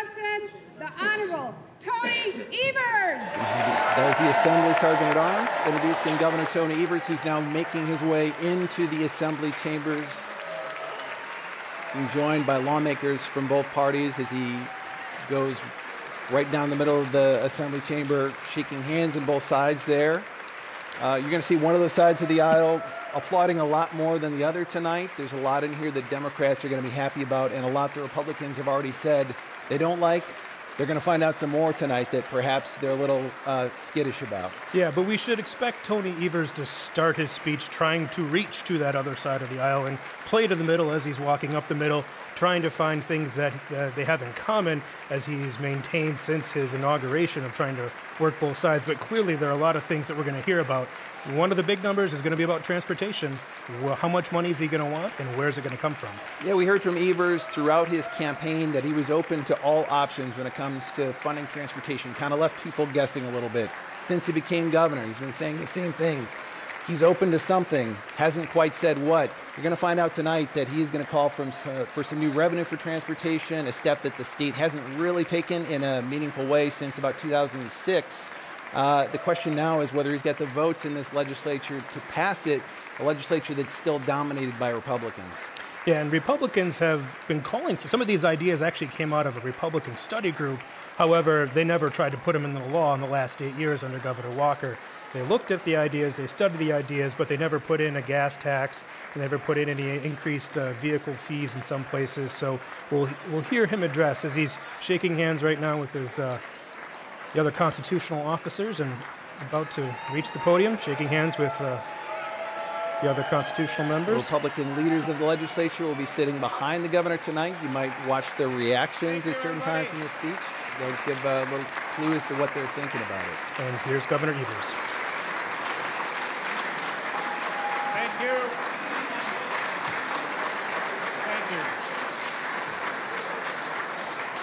Wisconsin, the Honorable Tony Evers. That is the Assembly Sergeant at Arms introducing Governor Tony Evers, who's now making his way into the Assembly chambers, being joined by lawmakers from both parties as he goes right down the middle of the Assembly chamber, shaking hands on both sides there. You're going to see one of those sides of the aisle applauding a lot more than the other tonight. There's a lot in here that Democrats are going to be happy about, and a lot the Republicans have already said they don't like. They're going to find out some more tonight that perhaps they're a little skittish about. Yeah, but we should expect Tony Evers to start his speech trying to reach to that other side of the aisle and play to the middle as he's walking up the middle, trying to find things that they have in common as he's maintained since his inauguration of trying to work both sides. But clearly there are a lot of things that we're going to hear about. One of the big numbers is going to be about transportation. Well, how much money is he going to want, and where's it going to come from? Yeah, we heard from Evers throughout his campaign that he was open to all options when it comes to funding transportation. Kind of left people guessing a little bit. Since he became governor, he's been saying the same things. He's open to something, hasn't quite said what. You're going to find out tonight that he's going to call for some new revenue for transportation, a step that the state hasn't really taken in a meaningful way since about 2006. The question now is whether he's got the votes in this legislature to pass it, a legislature that's still dominated by Republicans. Yeah, and Republicans have been calling for some of these ideas. Actually came out of a Republican study group. However, they never tried to put them into the law in the last 8 years under Governor Walker. They looked at the ideas, they studied the ideas, but they never put in a gas tax. They never put in any increased vehicle fees in some places. So we'll hear him address as he's shaking hands right now with his the other constitutional officers and about to reach the podium, shaking hands with the other constitutional members. Republican leaders of the legislature will be sitting behind the governor tonight. You might watch their reactions at certain times in the speech. They'll give a little clue as to what they're thinking about it. And here's Governor Evers. Thank you. Thank you.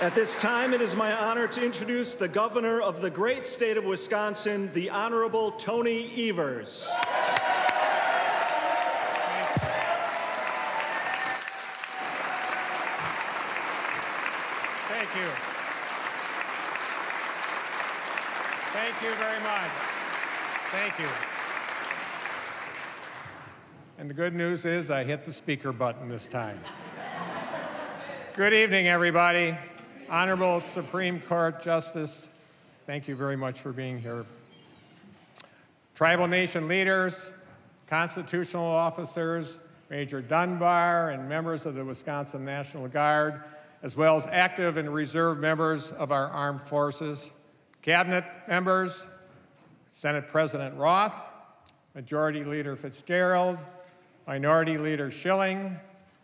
At this time, it is my honor to introduce the governor of the great state of Wisconsin, the Honorable Tony Evers. Thank you. Thank you very much. Thank you. And the good news is I hit the speaker button this time. Good evening, everybody. Honorable Supreme Court Justice, thank you very much for being here. Tribal nation leaders, constitutional officers, Major Dunbar, and members of the Wisconsin National Guard, as well as active and reserve members of our armed forces, cabinet members, Senate President Roth, Majority Leader Fitzgerald, Minority Leader Schilling,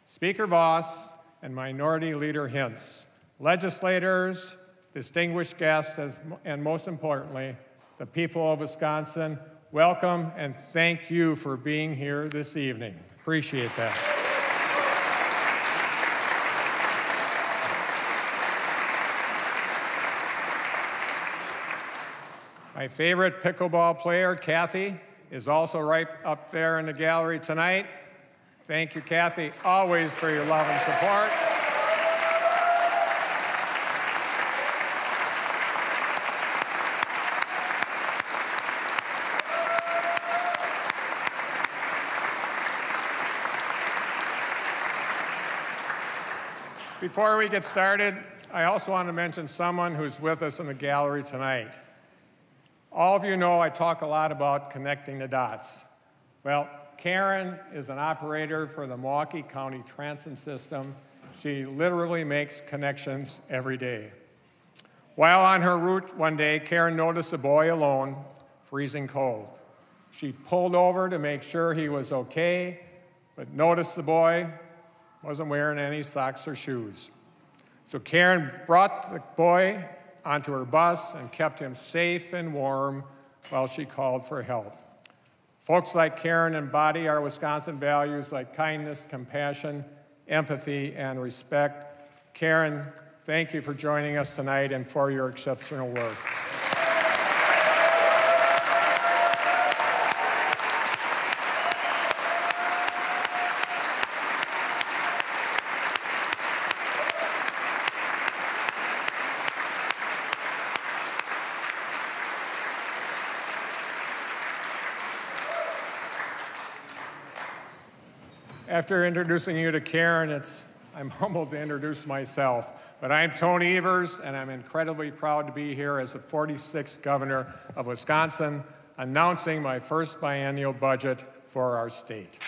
Speaker Voss, and Minority Leader Hintz, legislators, distinguished guests, and most importantly, the people of Wisconsin, welcome and thank you for being here this evening. Appreciate that. My favorite pickleball player, Kathy, is also right up there in the gallery tonight. Thank you, Kathy, always for your love and support. Before we get started, I also want to mention someone who's with us in the gallery tonight. All of you know I talk a lot about connecting the dots. Well, Karen is an operator for the Milwaukee County Transit System. She literally makes connections every day. While on her route one day, Karen noticed a boy alone, freezing cold. She pulled over to make sure he was okay, but noticed the boy wasn't wearing any socks or shoes. So Karen brought the boy onto her bus and kept him safe and warm while she called for help. Folks like Karen embody our Wisconsin values like kindness, compassion, empathy, and respect. Karen, thank you for joining us tonight and for your exceptional work. After introducing you to Karen, I'm humbled to introduce myself. But I'm Tony Evers, and I'm incredibly proud to be here as the 46th governor of Wisconsin, announcing my first biennial budget for our state.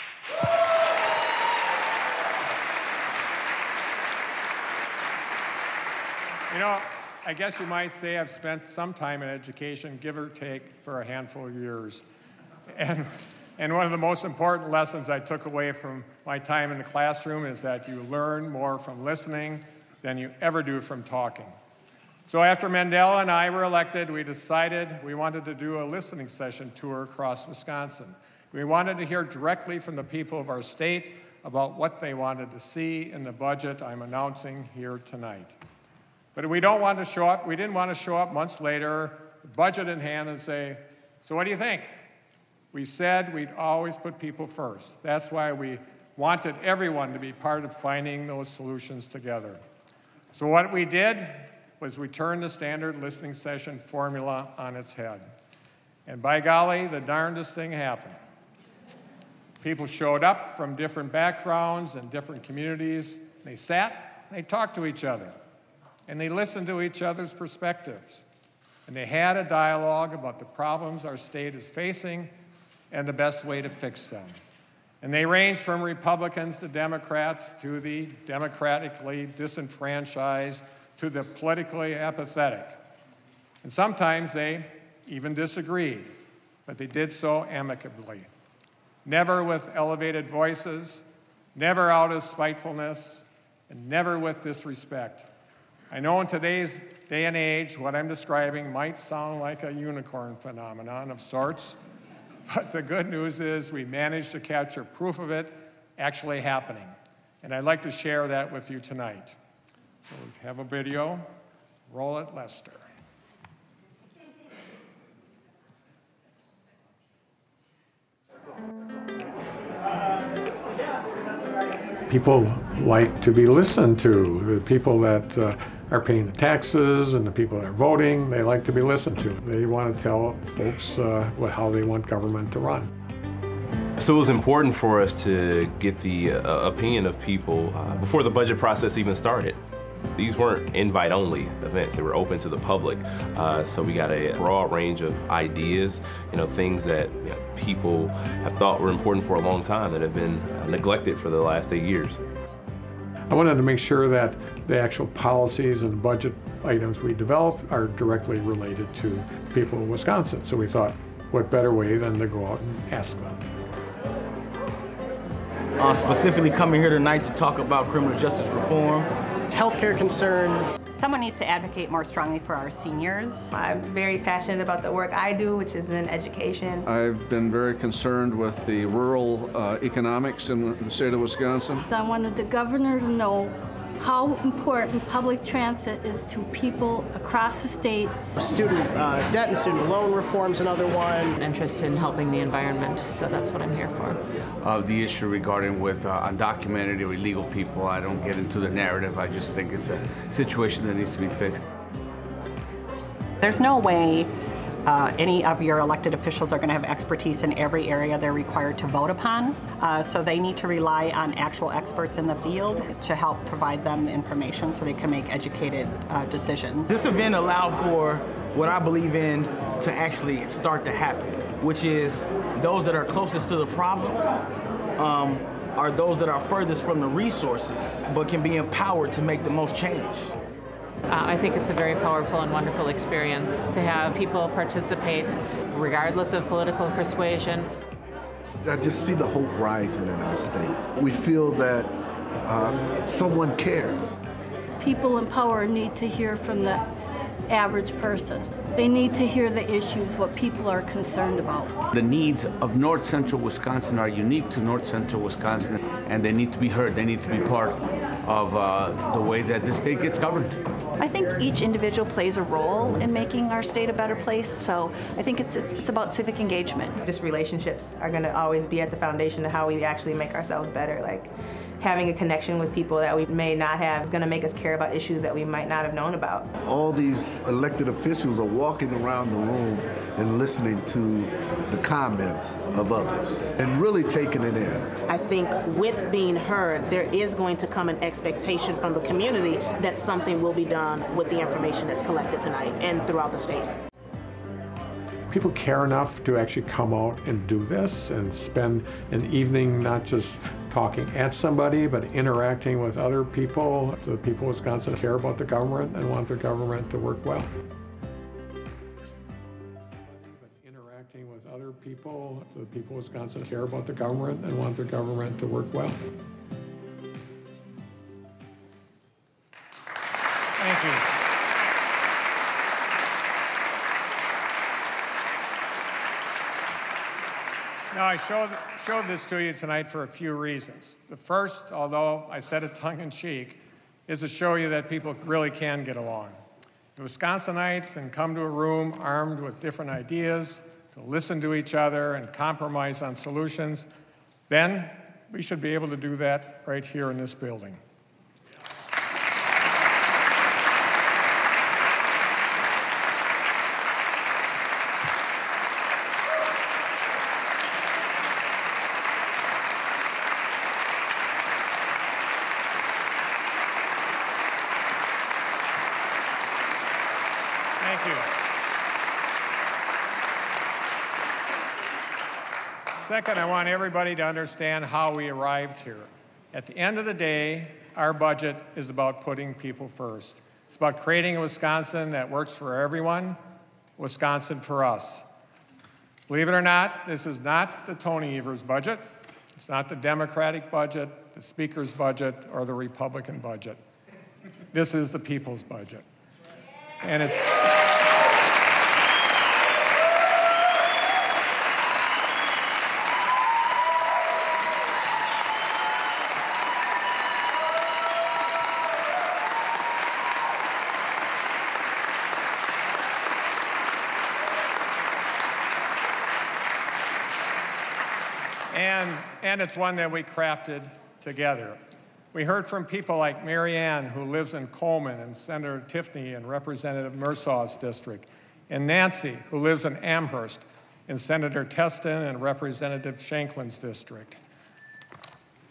You know, I guess you might say I've spent some time in education, give or take, for a handful of years. And one of the most important lessons I took away from my time in the classroom is that you learn more from listening than you ever do from talking. So after Mandela and I were elected, we decided we wanted to do a listening session tour across Wisconsin. We wanted to hear directly from the people of our state about what they wanted to see in the budget I'm announcing here tonight. But we didn't want to show up months later, budget in hand, and say, so what do you think? We said we'd always put people first. That's why we wanted everyone to be part of finding those solutions together. So what we did was we turned the standard listening session formula on its head. And by golly, the darndest thing happened. People showed up from different backgrounds and different communities. They sat, they talked to each other, and they listened to each other's perspectives. And they had a dialogue about the problems our state is facing and the best way to fix them. And they ranged from Republicans to Democrats to the democratically disenfranchised to the politically apathetic. And sometimes they even disagreed, but they did so amicably. Never with elevated voices, never out of spitefulness, and never with disrespect. I know in today's day and age, what I'm describing might sound like a unicorn phenomenon of sorts, but the good news is we managed to capture proof of it actually happening. And I'd like to share that with you tonight. So we have a video. Roll it, Lester. People like to be listened to. The people that are paying the taxes and the people that are voting, they like to be listened to. They want to tell folks how they want government to run. So it was important for us to get the opinion of people before the budget process even started. These weren't invite-only events, they were open to the public. So we got a broad range of ideas, things that people have thought were important for a long time that have been neglected for the last 8 years. I wanted to make sure that the actual policies and the budget items we develop are directly related to people in Wisconsin. So we thought, what better way than to go out and ask them. Specifically coming here tonight to talk about criminal justice reform. Healthcare concerns. Someone needs to advocate more strongly for our seniors. I'm very passionate about the work I do, which is in education. I've been very concerned with the rural economics in the state of Wisconsin. I wanted the governor to know how important public transit is to people across the state. Student debt and student loan reform's another one. I'm interested in helping the environment, so that's what I'm here for. The issue regarding with undocumented or illegal people, I don't get into the narrative. I just think it's a situation that needs to be fixed. There's no way any of your elected officials are going to have expertise in every area they're required to vote upon. So they need to rely on actual experts in the field to help provide them information so they can make educated decisions. This event allowed for what I believe in to actually start to happen, which is those that are closest to the problem are those that are furthest from the resources, but can be empowered to make the most change. I think it's a very powerful and wonderful experience to have people participate regardless of political persuasion. I just see the hope rising in our state. We feel that someone cares. People in power need to hear from the average person. They need to hear the issues, what people are concerned about. The needs of North Central Wisconsin are unique to North Central Wisconsin, and they need to be heard. They need to be part of the way that the state gets governed. I think each individual plays a role in making our state a better place, so I think it's about civic engagement. Just relationships are going to always be at the foundation of how we actually make ourselves better. Like, having a connection with people that we may not have is going to make us care about issues that we might not have known about. All these elected officials are walking around the room and listening to the comments of others and really taking it in. I think with being heard, there is going to come an expectation from the community that something will be done with the information that's collected tonight and throughout the state. People care enough to actually come out and do this and spend an evening not just talking at somebody, but interacting with other people. The people of Wisconsin care about the government and want their government to work well. Interacting with other people. The people of Wisconsin care about the government and want their government to work well. Thank you. Now, I showed this to you tonight for a few reasons. The first, although I said it tongue-in-cheek, is to show you that people really can get along. The Wisconsinites can come to a room armed with different ideas, to listen to each other and compromise on solutions. Then we should be able to do that right here in this building. Second, I want everybody to understand how we arrived here. At the end of the day, our budget is about putting people first. It's about creating a Wisconsin that works for everyone, Wisconsin for us. Believe it or not, this is not the Tony Evers budget. It's not the Democratic budget, the Speaker's budget, or the Republican budget. This is the people's budget. And it's... And it's one that we crafted together. We heard from people like Mary Ann, who lives in Coleman, and Senator Tiffany in Representative Mursaw's district, and Nancy, who lives in Amherst, in Senator Teston and Representative Shanklin's district.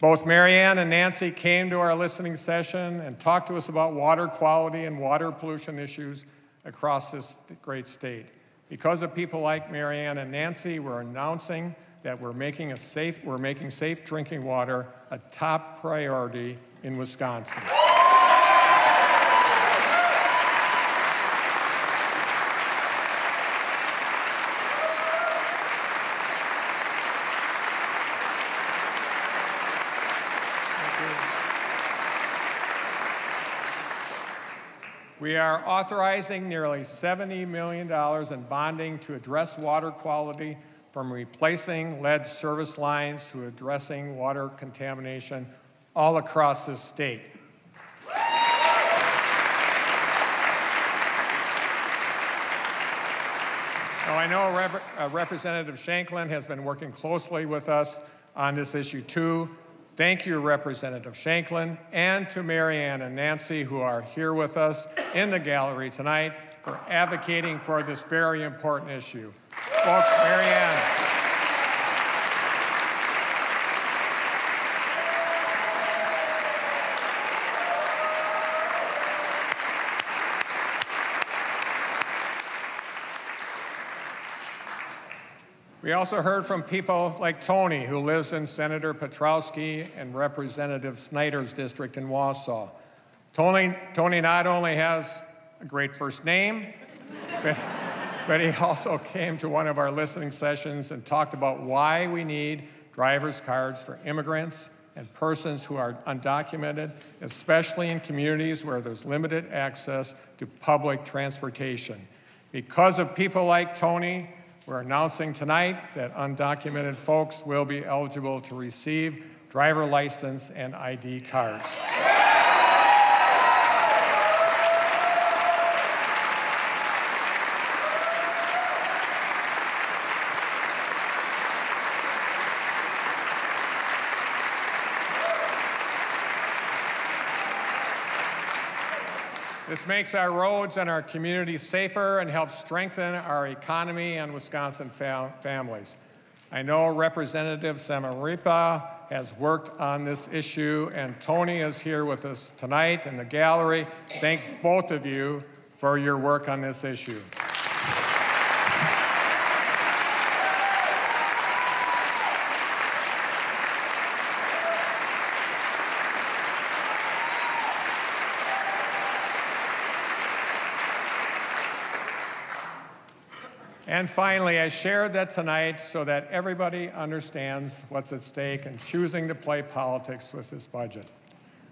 Both Mary Ann and Nancy came to our listening session and talked to us about water quality and water pollution issues across this great state. Because of people like Mary Ann and Nancy, we're announcing that we're making safe drinking water a top priority in Wisconsin. We are authorizing nearly $70 million in bonding to address water quality, from replacing lead service lines to addressing water contamination all across this state. Now, I know Representative Shanklin has been working closely with us on this issue too. Thank you, Representative Shanklin, and to Mary Ann and Nancy, who are here with us in the gallery tonight, for advocating for this very important issue. Folks, Mary Ann. We also heard from people like Tony, who lives in Senator Petrowski and Representative Snyder's district in Wausau. Tony not only has a great first name, but he also came to one of our listening sessions and talked about why we need driver's cards for immigrants and persons who are undocumented, especially in communities where there's limited access to public transportation. Because of people like Tony, we're announcing tonight that undocumented folks will be eligible to receive driver license and ID cards. This makes our roads and our communities safer and helps strengthen our economy and Wisconsin families. I know Representative Samaripa has worked on this issue, and Tony is here with us tonight in the gallery. Thank both of you for your work on this issue. And finally, I shared that tonight so that everybody understands what's at stake in choosing to play politics with this budget.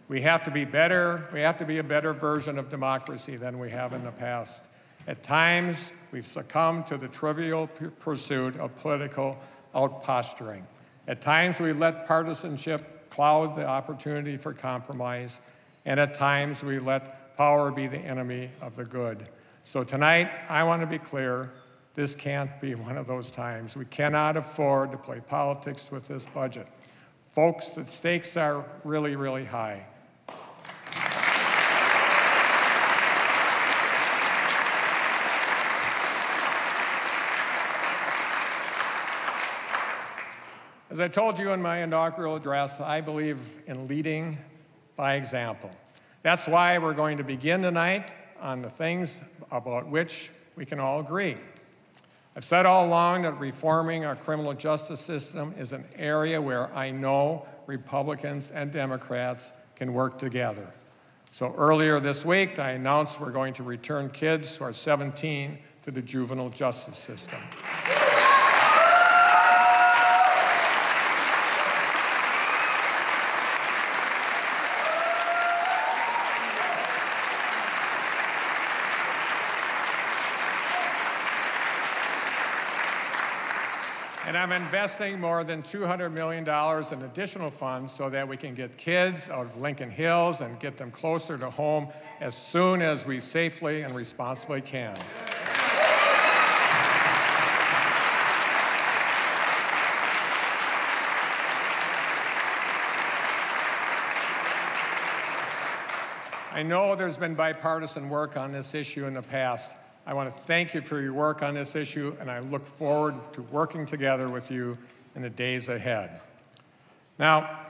We have to be better. We have to be a better version of democracy than we have in the past. At times, we've succumbed to the trivial pursuit of political outposturing. At times, we let partisanship cloud the opportunity for compromise. And at times, we let power be the enemy of the good. So tonight, I want to be clear. This can't be one of those times. We cannot afford to play politics with this budget. Folks, the stakes are really, really high. As I told you in my inaugural address, I believe in leading by example. That's why we're going to begin tonight on the things about which we can all agree. I've said all along that reforming our criminal justice system is an area where I know Republicans and Democrats can work together. So earlier this week, I announced we're going to return kids who are 17 to the juvenile justice system. And I'm investing more than $200 million in additional funds so that we can get kids out of Lincoln Hills and get them closer to home as soon as we safely and responsibly can. I know there's been bipartisan work on this issue in the past. I want to thank you for your work on this issue, and I look forward to working together with you in the days ahead. Now,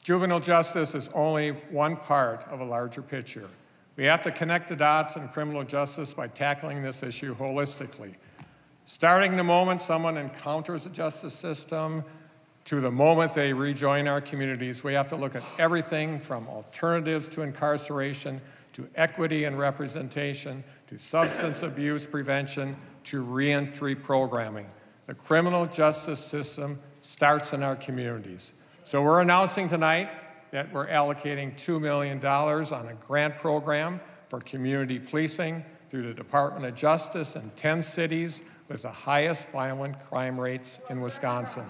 juvenile justice is only one part of a larger picture. We have to connect the dots in criminal justice by tackling this issue holistically. Starting the moment someone encounters the justice system to the moment they rejoin our communities, we have to look at everything from alternatives to incarceration, to equity and representation, to substance abuse prevention, to reentry programming. The criminal justice system starts in our communities. So we're announcing tonight that we're allocating $2 million on a grant program for community policing through the Department of Justice in 10 cities with the highest violent crime rates in Wisconsin.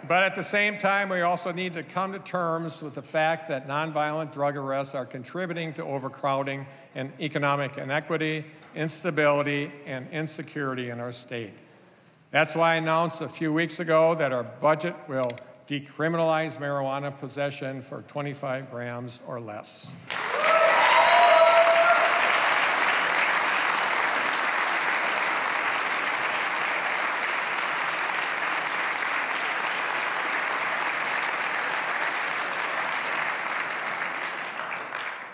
But at the same time, we also need to come to terms with the fact that nonviolent drug arrests are contributing to overcrowding and economic inequity, instability, and insecurity in our state. That's why I announced a few weeks ago that our budget will decriminalize marijuana possession for 25 grams or less.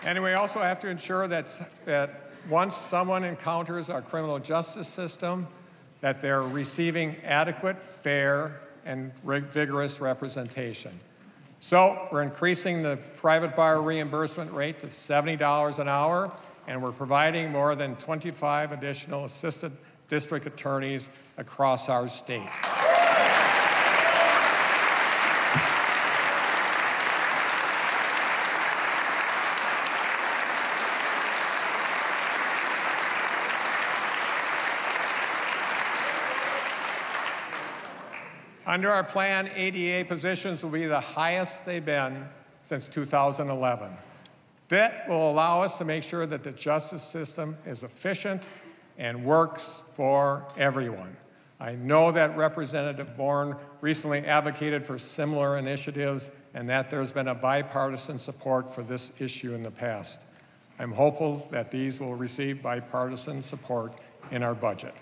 And we also have to ensure that once someone encounters our criminal justice system, that they're receiving adequate, fair, and vigorous representation. So we're increasing the private bar reimbursement rate to $70 an hour, and we're providing more than 25 additional assistant district attorneys across our state. Under our plan, ADA positions will be the highest they've been since 2011. That will allow us to make sure that the justice system is efficient and works for everyone. I know that Representative Bourne recently advocated for similar initiatives and that there's been a bipartisan support for this issue in the past. I'm hopeful that these will receive bipartisan support in our budget.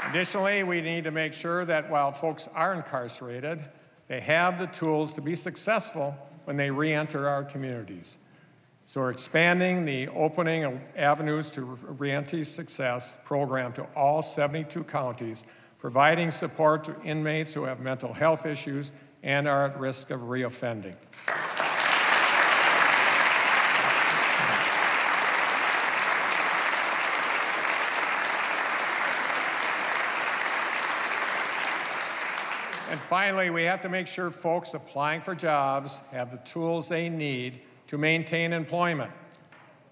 Additionally, we need to make sure that while folks are incarcerated, they have the tools to be successful when they re-enter our communities. So we're expanding the opening of avenues to re-entry success program to all 72 counties, providing support to inmates who have mental health issues and are at risk of reoffending. And finally, we have to make sure folks applying for jobs have the tools they need to maintain employment.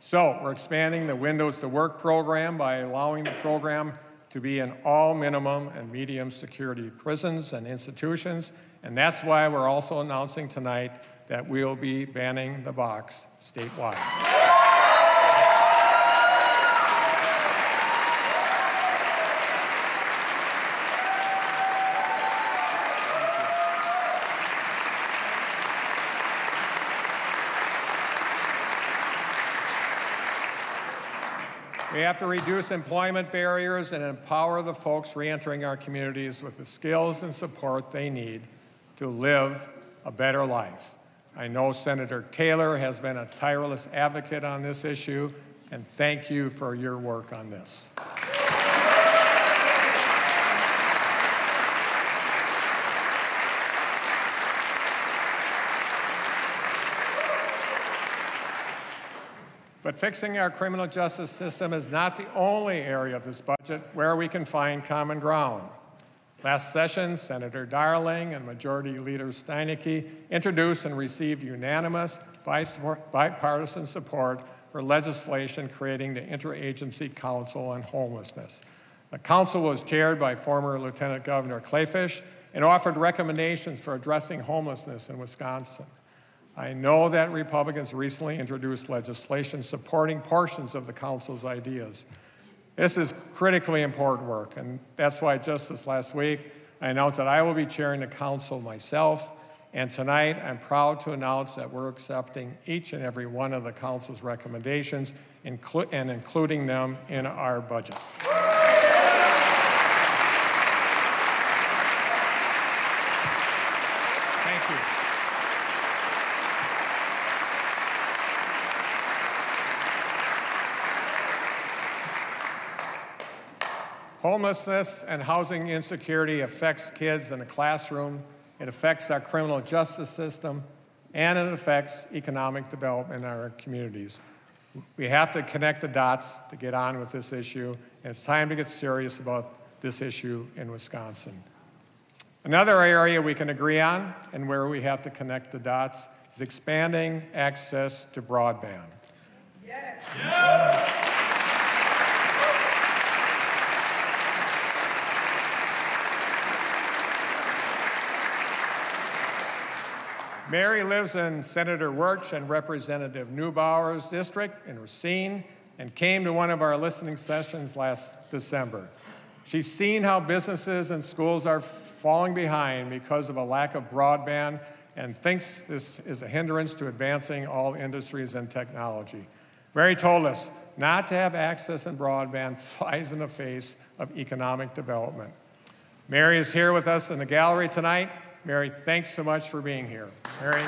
So we're expanding the Windows to Work program by allowing the program to be in all minimum and medium security prisons and institutions. And that's why we're also announcing tonight that we'll be banning the box statewide. We have to reduce employment barriers and empower the folks reentering our communities with the skills and support they need to live a better life. I know Senator Taylor has been a tireless advocate on this issue, and thank you for your work on this. But fixing our criminal justice system is not the only area of this budget where we can find common ground. Last session, Senator Darling and Majority Leader Steineke introduced and received unanimous bipartisan support for legislation creating the Interagency Council on Homelessness. The council was chaired by former Lieutenant Governor Kleefisch and offered recommendations for addressing homelessness in Wisconsin. I know that Republicans recently introduced legislation supporting portions of the council's ideas. This is critically important work, and that's why just this last week, I announced that I will be chairing the council myself, and tonight I'm proud to announce that we're accepting each and every one of the council's recommendations and including them in our budget. Thank you. Homelessness and housing insecurity affects kids in the classroom, it affects our criminal justice system, and it affects economic development in our communities. We have to connect the dots to get on with this issue, and it's time to get serious about this issue in Wisconsin. Another area we can agree on, and where we have to connect the dots, is expanding access to broadband. Yes. Yeah. Mary lives in Senator Wirtz and Representative Neubauer's district in Racine and came to one of our listening sessions last December. She's seen how businesses and schools are falling behind because of a lack of broadband and thinks this is a hindrance to advancing all industries and technology. Mary told us not to have access in broadband flies in the face of economic development. Mary is here with us in the gallery tonight. Mary, thanks so much for being here. Mary.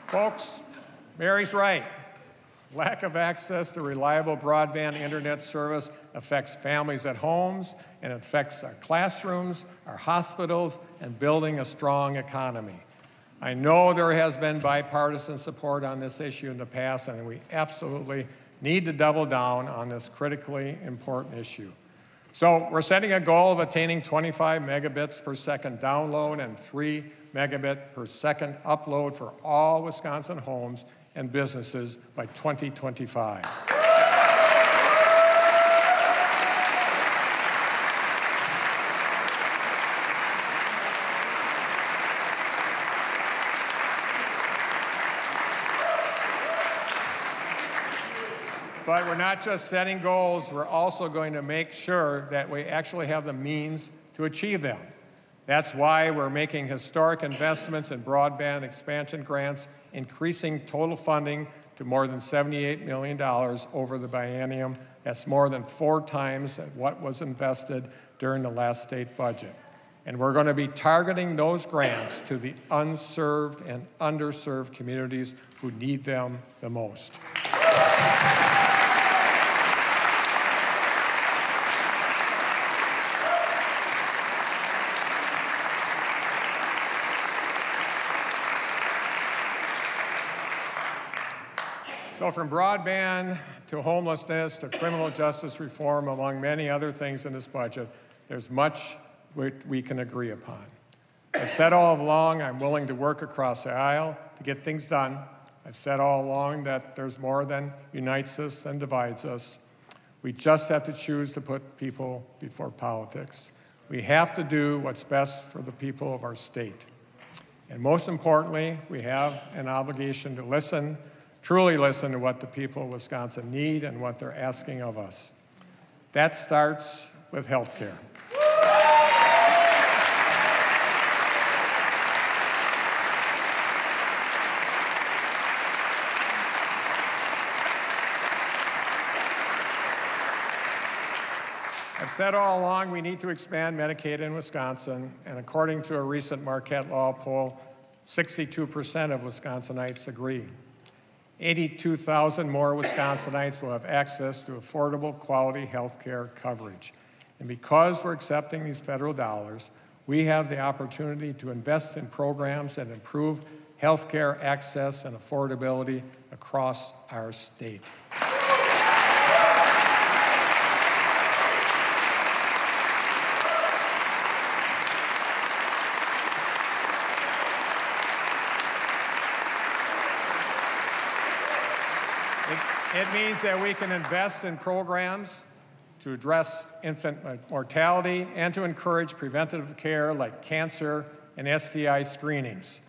Folks, Mary's right. Lack of access to reliable broadband internet service affects families at homes, and it affects our classrooms, our hospitals, and building a strong economy. I know there has been bipartisan support on this issue in the past, and we absolutely need to double down on this critically important issue. So we're setting a goal of attaining 25 megabits per second download and 3 megabit per second upload for all Wisconsin homes and businesses by 2025. But we're not just setting goals, we're also going to make sure that we actually have the means to achieve them. That's why we're making historic investments in broadband expansion grants, increasing total funding to more than $78 million over the biennium. That's more than 4 times what was invested during the last state budget. And we're going to be targeting those grants to the unserved and underserved communities who need them the most. So from broadband to homelessness to criminal justice reform, among many other things in this budget, there's much we can agree upon. I've said all along I'm willing to work across the aisle to get things done. I've said all along that there's more than unites us than divides us. We just have to choose to put people before politics. We have to do what's best for the people of our state. And most importantly, we have an obligation to listen, truly listen to what the people of Wisconsin need and what they're asking of us. That starts with health care. I've said all along we need to expand Medicaid in Wisconsin, and according to a recent Marquette Law poll, 62% of Wisconsinites agree. 82,000 more Wisconsinites will have access to affordable, quality health care coverage. And because we're accepting these federal dollars, we have the opportunity to invest in programs that improve health care access and affordability across our state. It means that we can invest in programs to address infant mortality and to encourage preventative care like cancer and STI screenings.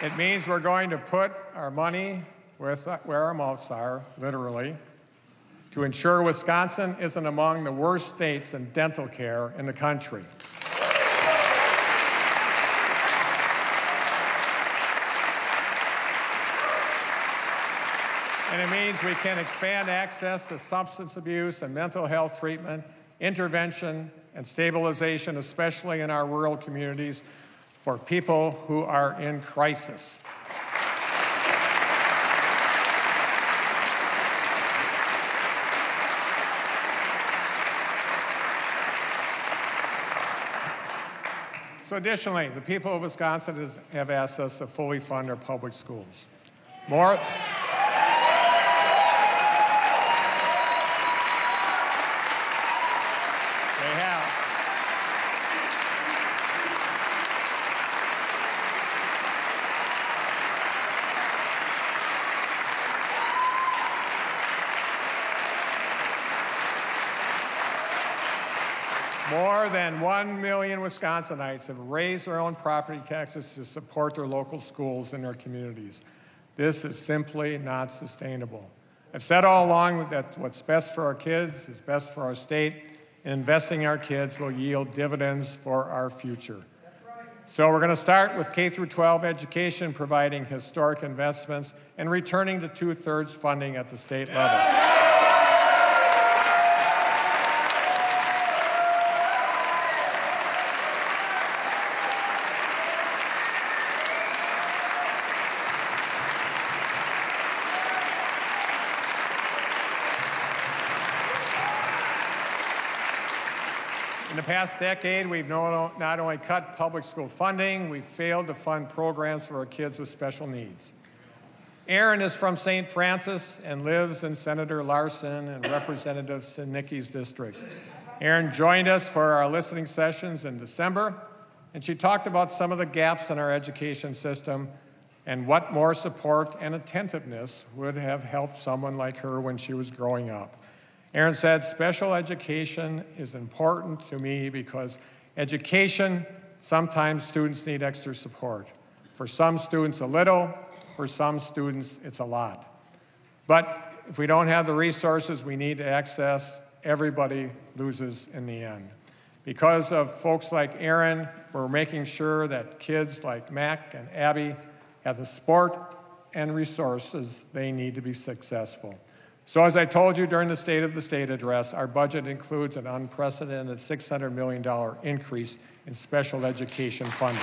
It means we're going to put our money where our mouths are, literally, to ensure Wisconsin isn't among the worst states in dental care in the country. And it means we can expand access to substance abuse and mental health treatment, intervention, and stabilization, especially in our rural communities, for people who are in crisis. So additionally, the people of Wisconsin have asked us to fully fund our public schools. More More than 1 million Wisconsinites have raised their own property taxes to support their local schools and their communities. This is simply not sustainable. I've said all along that what's best for our kids is best for our state, and investing in our kids will yield dividends for our future. So we're going to start with K-12 education, providing historic investments and returning to 2/3 funding at the state level. In the past decade, we've not only cut public school funding, we've failed to fund programs for our kids with special needs. Aaron is from St. Francis and lives in Senator Larson and Representative Sinicki's district. Aaron joined us for our listening sessions in December, and she talked about some of the gaps in our education system and what more support and attentiveness would have helped someone like her when she was growing up. Aaron said, special education is important to me because education, sometimes students need extra support. For some students, a little. For some students, it's a lot. But if we don't have the resources we need to access, everybody loses in the end. Because of folks like Aaron, we're making sure that kids like Mac and Abby have the support and resources they need to be successful. So as I told you during the State of the State address, our budget includes an unprecedented $600 million increase in special education funding.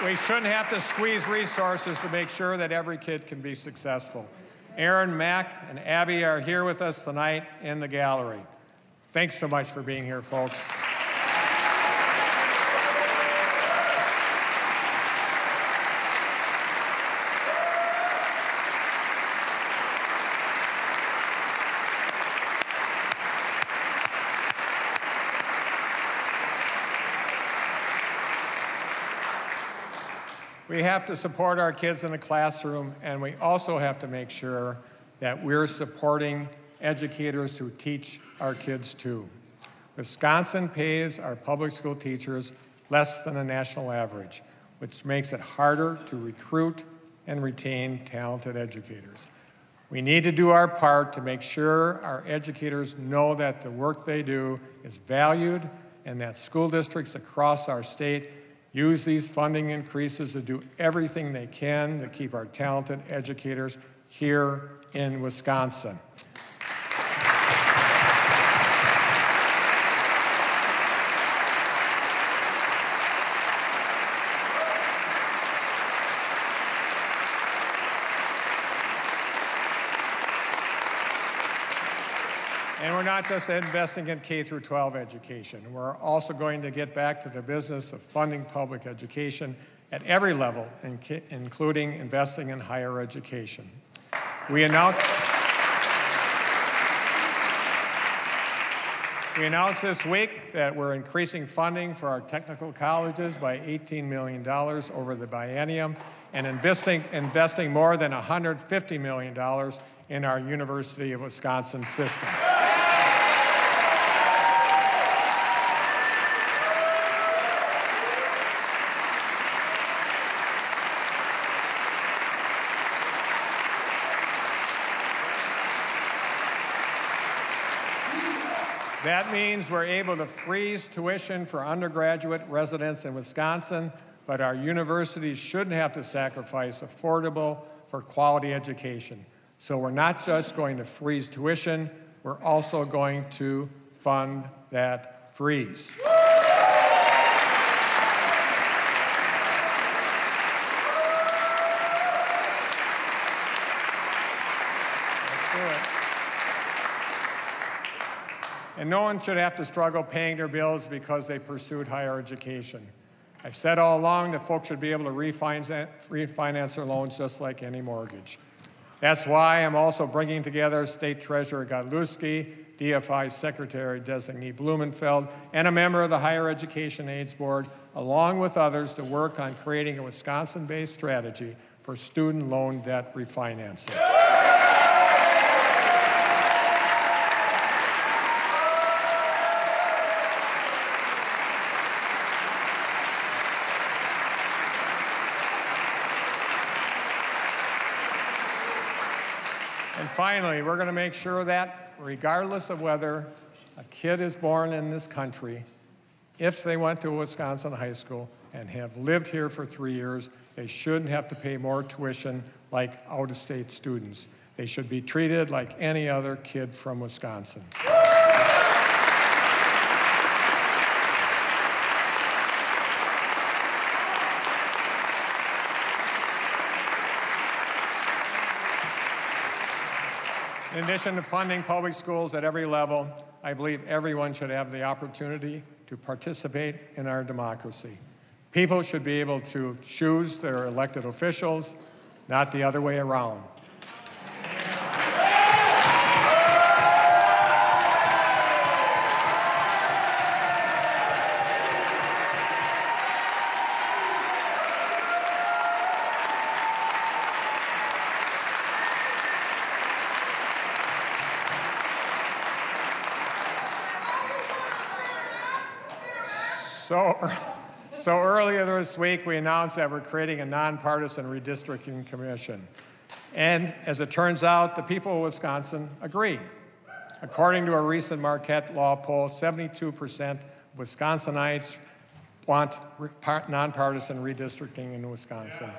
We shouldn't have to squeeze resources to make sure that every kid can be successful. Aaron, Mac, and Abby are here with us tonight in the gallery. Thanks so much for being here, folks. We have to support our kids in the classroom, and we also have to make sure that we're supporting educators who teach our kids too. Wisconsin pays our public school teachers less than the national average, which makes it harder to recruit and retain talented educators. We need to do our part to make sure our educators know that the work they do is valued and that school districts across our state use these funding increases to do everything they can to keep our talented educators here in Wisconsin. And we're not just investing in K-12 education. We're also going to get back to the business of funding public education at every level, including investing in higher education. We announced this week that we're increasing funding for our technical colleges by $18 million over the biennium and investing more than $150 million in our University of Wisconsin system. That means we're able to freeze tuition for undergraduate residents in Wisconsin, but our universities shouldn't have to sacrifice affordable for quality education. So we're not just going to freeze tuition, we're also going to fund that freeze. And no one should have to struggle paying their bills because they pursued higher education. I've said all along that folks should be able to refinance their loans just like any mortgage. That's why I'm also bringing together State Treasurer Godlewski, DFI Secretary Designee Blumenfeld, and a member of the Higher Education Aids Board, along with others, to work on creating a Wisconsin-based strategy for student loan debt refinancing. And finally, we're going to make sure that, regardless of whether a kid is born in this country, if they went to a Wisconsin high school and have lived here for 3 years, they shouldn't have to pay more tuition like out-of-state students. They should be treated like any other kid from Wisconsin. In addition to funding public schools at every level, I believe everyone should have the opportunity to participate in our democracy. People should be able to choose their elected officials, not the other way around. So earlier this week, we announced that we're creating a nonpartisan redistricting commission. And as it turns out, the people of Wisconsin agree. According to a recent Marquette Law poll, 72% of Wisconsinites want nonpartisan redistricting in Wisconsin.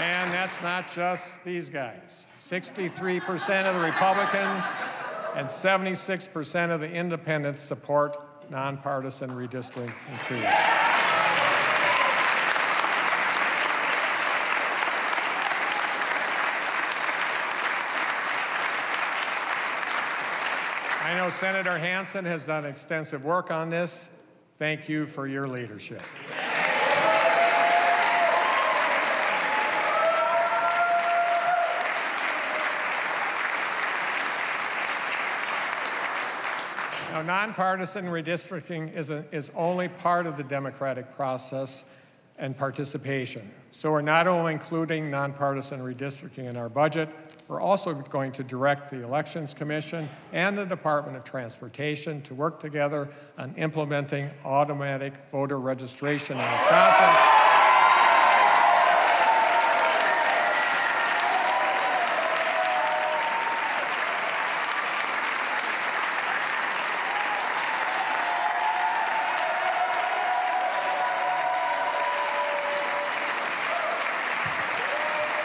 And that's not just these guys. 63% of the Republicans and 76% of the independents support nonpartisan redistricting too. I know Senator Hansen has done extensive work on this. Thank you for your leadership. Now, nonpartisan redistricting is only part of the democratic process and participation. So we're not only including nonpartisan redistricting in our budget, we're also going to direct the Elections Commission and the Department of Transportation to work together on implementing automatic voter registration in Wisconsin.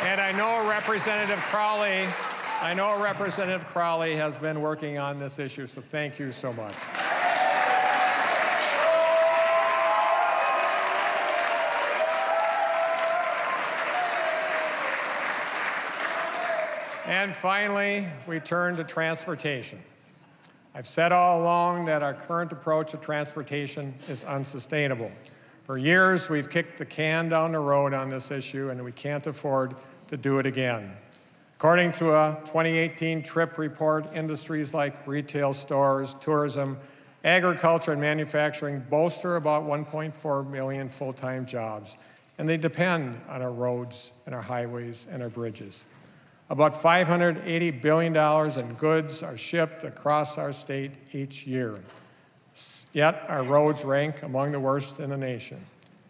And I know Representative Crowley has been working on this issue, so thank you so much. And finally, we turn to transportation. I've said all along that our current approach to transportation is unsustainable. For years, we've kicked the can down the road on this issue, and we can't afford to do it again. According to a 2018 TRIP report, industries like retail stores, tourism, agriculture, and manufacturing bolster about 1.4 million full-time jobs, and they depend on our roads and our highways and our bridges. About $580 billion in goods are shipped across our state each year. Yet our roads rank among the worst in the nation.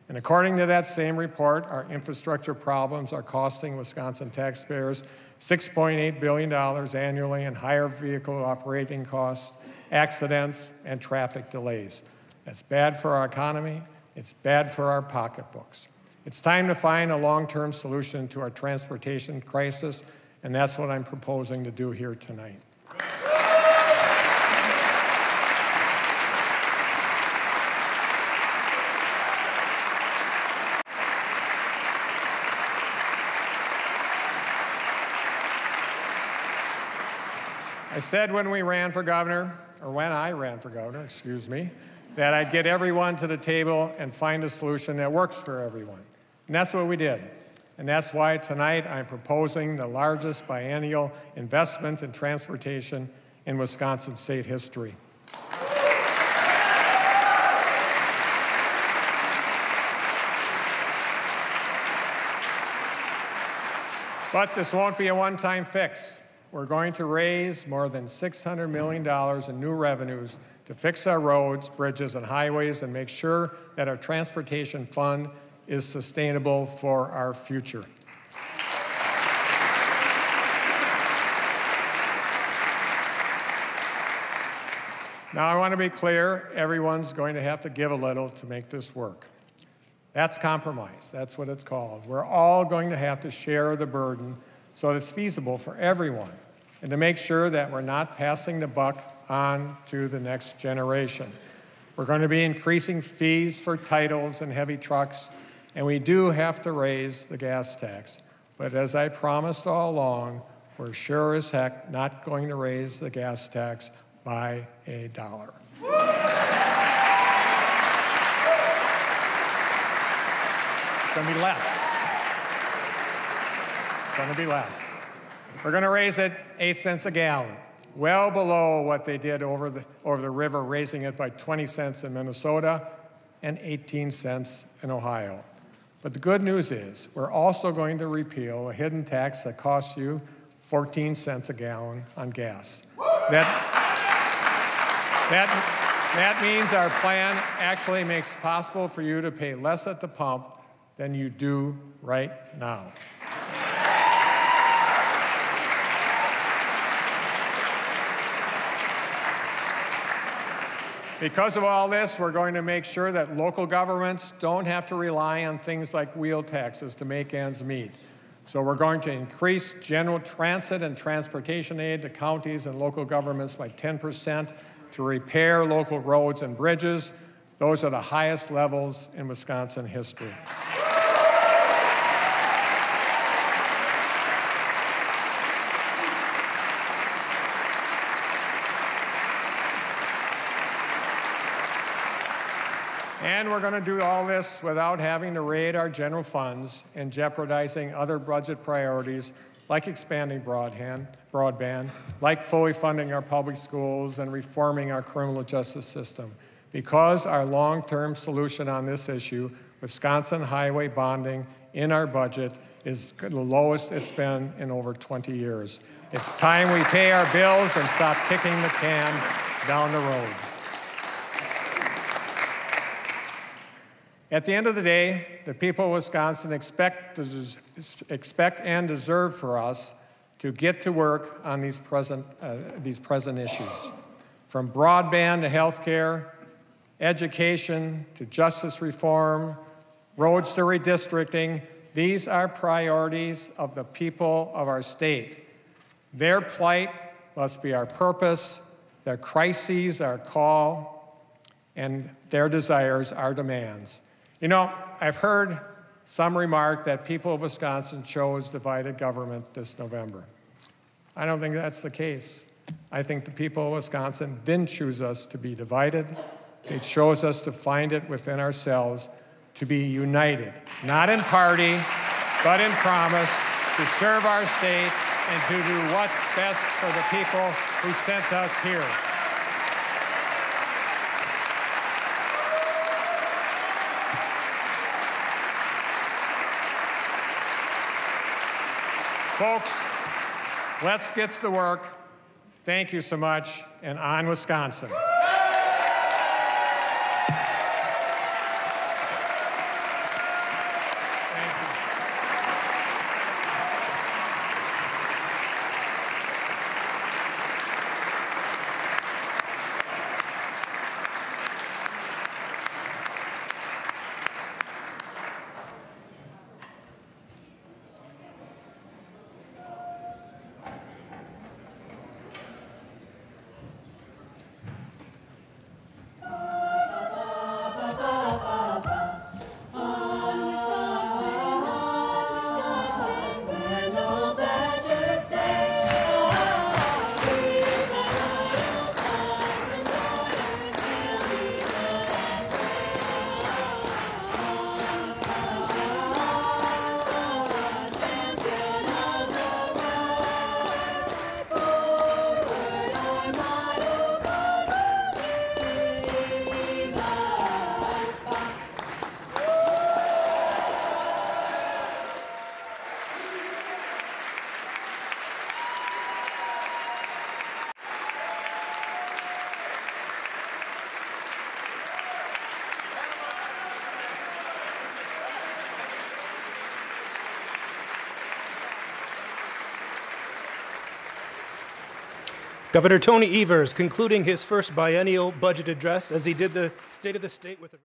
And according to that same report, our infrastructure problems are costing Wisconsin taxpayers $6.8 billion annually in higher vehicle operating costs, accidents, and traffic delays. That's bad for our economy. It's bad for our pocketbooks. It's time to find a long-term solution to our transportation crisis, and that's what I'm proposing to do here tonight. I said when I ran for governor, that I'd get everyone to the table and find a solution that works for everyone. And that's what we did. And that's why tonight I'm proposing the largest biennial investment in transportation in Wisconsin state history. But this won't be a one-time fix. We're going to raise more than $600 million in new revenues to fix our roads, bridges, and highways and make sure that our transportation fund is sustainable for our future. Now, I want to be clear, everyone's going to have to give a little to make this work. That's compromise. That's what it's called. We're all going to have to share the burden so that it's feasible for everyone, and to make sure that we're not passing the buck on to the next generation. We're going to be increasing fees for titles and heavy trucks, and we do have to raise the gas tax. But as I promised all along, we're sure as heck not going to raise the gas tax by $1. It's going to be less. It's going to be less. We're going to raise it 8 cents a gallon, well below what they did over the river, raising it by 20 cents in Minnesota and 18 cents in Ohio. But the good news is we're also going to repeal a hidden tax that costs you 14 cents a gallon on gas. That means our plan actually makes it possible for you to pay less at the pump than you do right now. Because of all this, we're going to make sure that local governments don't have to rely on things like wheel taxes to make ends meet. So we're going to increase general transit and transportation aid to counties and local governments by 10% to repair local roads and bridges. Those are the highest levels in Wisconsin history. And we're going to do all this without having to raid our general funds and jeopardizing other budget priorities like expanding broadband, like fully funding our public schools and reforming our criminal justice system. Because our long-term solution on this issue, Wisconsin highway bonding in our budget, is the lowest it's been in over 20 years. It's time we pay our bills and stop kicking the can down the road. At the end of the day, the people of Wisconsin expect and deserve for us to get to work on these present issues. From broadband to health care, education to justice reform, roads to redistricting, these are priorities of the people of our state. Their plight must be our purpose, their crises our call, and their desires our demands. You know, I've heard some remark that people of Wisconsin chose divided government this November. I don't think that's the case. I think the people of Wisconsin didn't choose us to be divided. They chose us to find it within ourselves to be united, not in party, but in promise, to serve our state and to do what's best for the people who sent us here. Folks, let's get to the work. Thank you so much, and on Wisconsin. Governor Tony Evers concluding his first biennial budget address as he did the State of the State with a